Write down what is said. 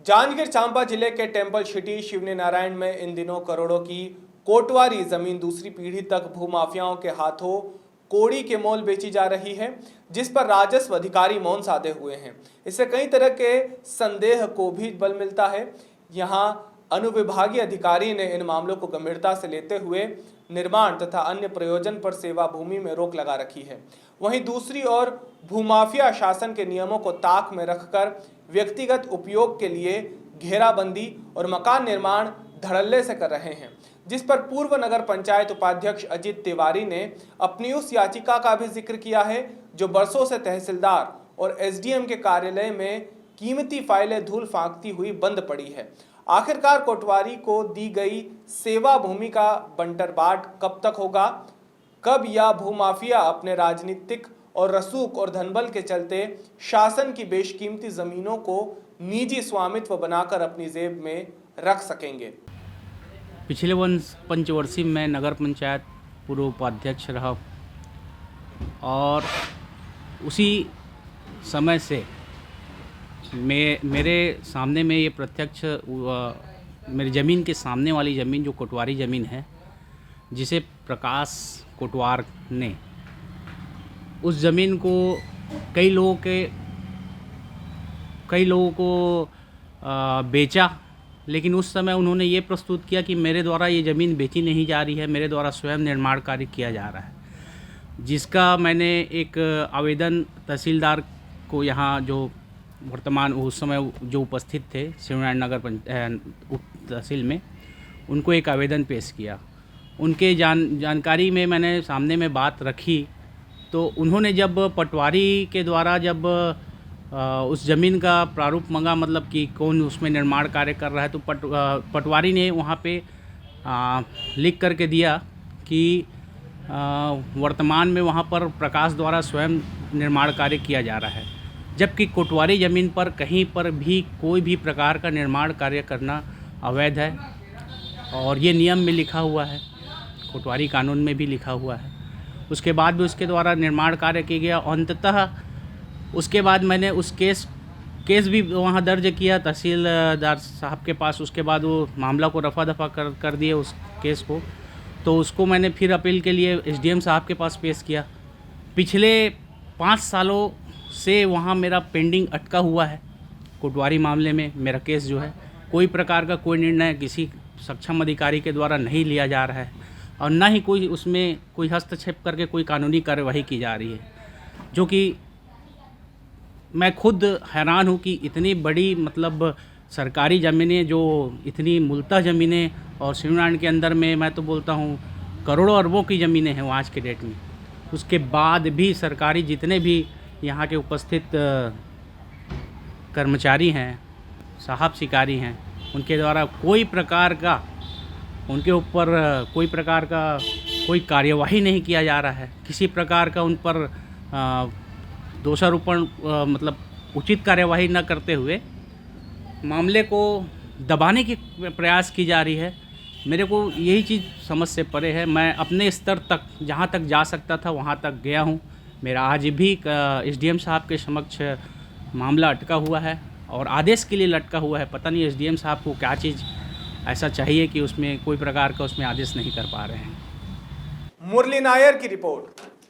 जांजगीर चांपा जिले के temple city Seoni Narayan में इन दिनों करोड़ों की कोटवारी जमीन दूसरी पीढ़ी तक भूमाफियाओं के हाथों कोड़ी के मोल बेची जा रही है, जिस पर राजस्व अधिकारी मौन साधे हुए हैं। इससे कई तरह के संदेह को भी बल मिलता है। यहाँ अनुविभागीय अधिकारी ने इन मामलों को गंभीरता से लेते हुए निर्माण तथा अन्य प्रयोजन पर सेवा भूमि में रोक लगा रखी है। वहीं दूसरी ओर भूमाफिया शासन के नियमों को ताक में रखकर व्यक्तिगत उपयोग के लिए घेराबंदी और मकान निर्माण धड़ल्ले से कर रहे हैं, जिस पर पूर्व नगर पंचायत उपाध्यक्ष अजित तिवारी ने अपनी उस याचिका का भी जिक्र किया है जो बरसों से तहसीलदार और एसडीएम के कार्यालय में कीमती फाइलें धूल फांकती हुई बंद पड़ी है। आखिरकार कोटवारी को दी गई सेवा भूमि का बंटरबाट कब तक होगा? कब यह भूमाफिया अपने राजनीतिक और रसूख और धनबल के चलते शासन की बेशकीमती जमीनों को निजी स्वामित्व बनाकर अपनी जेब में रख सकेंगे? पिछले पंचवर्षीय में नगर पंचायत पूर्व उपाध्यक्ष रहा और उसी समय से मेरे सामने में ये प्रत्यक्ष मेरी ज़मीन के सामने वाली ज़मीन जो कोटवारी ज़मीन है, जिसे प्रकाश कोटवार ने उस ज़मीन को कई लोगों को बेचा, लेकिन उस समय उन्होंने ये प्रस्तुत किया कि मेरे द्वारा ये ज़मीन बेची नहीं जा रही है, मेरे द्वारा स्वयं निर्माण कार्य किया जा रहा है, जिसका मैंने एक आवेदन तहसीलदार को यहाँ जो वर्तमान उस समय जो उपस्थित थे शिवनारायण नगर उप तहसील में, उनको एक आवेदन पेश किया। उनके जानकारी में मैंने सामने में बात रखी, तो उन्होंने जब पटवारी के द्वारा जब उस ज़मीन का प्रारूप मांगा, मतलब कि कौन उसमें निर्माण कार्य कर रहा है, तो पटवारी ने वहाँ पे लिख करके दिया कि वर्तमान में वहाँ पर प्रकाश द्वारा स्वयं निर्माण कार्य किया जा रहा है, जबकि कोटवारी ज़मीन पर कहीं पर भी कोई भी प्रकार का निर्माण कार्य करना अवैध है और ये नियम में लिखा हुआ है, कोटवारी कानून में भी लिखा हुआ है। उसके बाद भी उसके द्वारा निर्माण कार्य किया गया। अंततः उसके बाद मैंने उस केस भी वहाँ दर्ज किया तहसीलदार साहब के पास। उसके बाद वो मामला को रफा दफा कर दिए उस केस को, तो उसको मैंने फिर अपील के लिए एसडीएम साहब के पास पेश किया। पिछले 5 सालों से वहाँ मेरा पेंडिंग अटका हुआ है। कोटवारी मामले में मेरा केस जो है, कोई प्रकार का कोई निर्णय किसी सक्षम अधिकारी के द्वारा नहीं लिया जा रहा है और ना ही कोई उसमें कोई हस्तक्षेप करके कोई कानूनी कार्यवाही की जा रही है, जो कि मैं खुद हैरान हूँ कि इतनी बड़ी मतलब सरकारी ज़मीनें, जो इतनी मूलतः ज़मीनें और शिवनारायण के अंदर में मैं तो बोलता हूँ करोड़ों अरबों की ज़मीनें हैं वो आज के डेट में, उसके बाद भी सरकारी जितने भी यहाँ के उपस्थित कर्मचारी हैं, साहब शिकारी हैं, उनके द्वारा कोई प्रकार का उनके ऊपर कोई कार्यवाही नहीं किया जा रहा है। किसी प्रकार का उन पर दोषारोपण मतलब उचित कार्यवाही न करते हुए मामले को दबाने की प्रयास की जा रही है। मेरे को यही चीज़ समझ से परे है। मैं अपने स्तर तक जहाँ तक जा सकता था वहाँ तक गया हूँ। मेरा आज भी एसडीएम साहब के समक्ष मामला अटका हुआ है और आदेश के लिए लटका हुआ है। पता नहीं एसडीएम साहब को क्या चीज़ ऐसा चाहिए कि उसमें कोई प्रकार का उसमें आदेश नहीं कर पा रहे हैं। मुरली नायर की रिपोर्ट।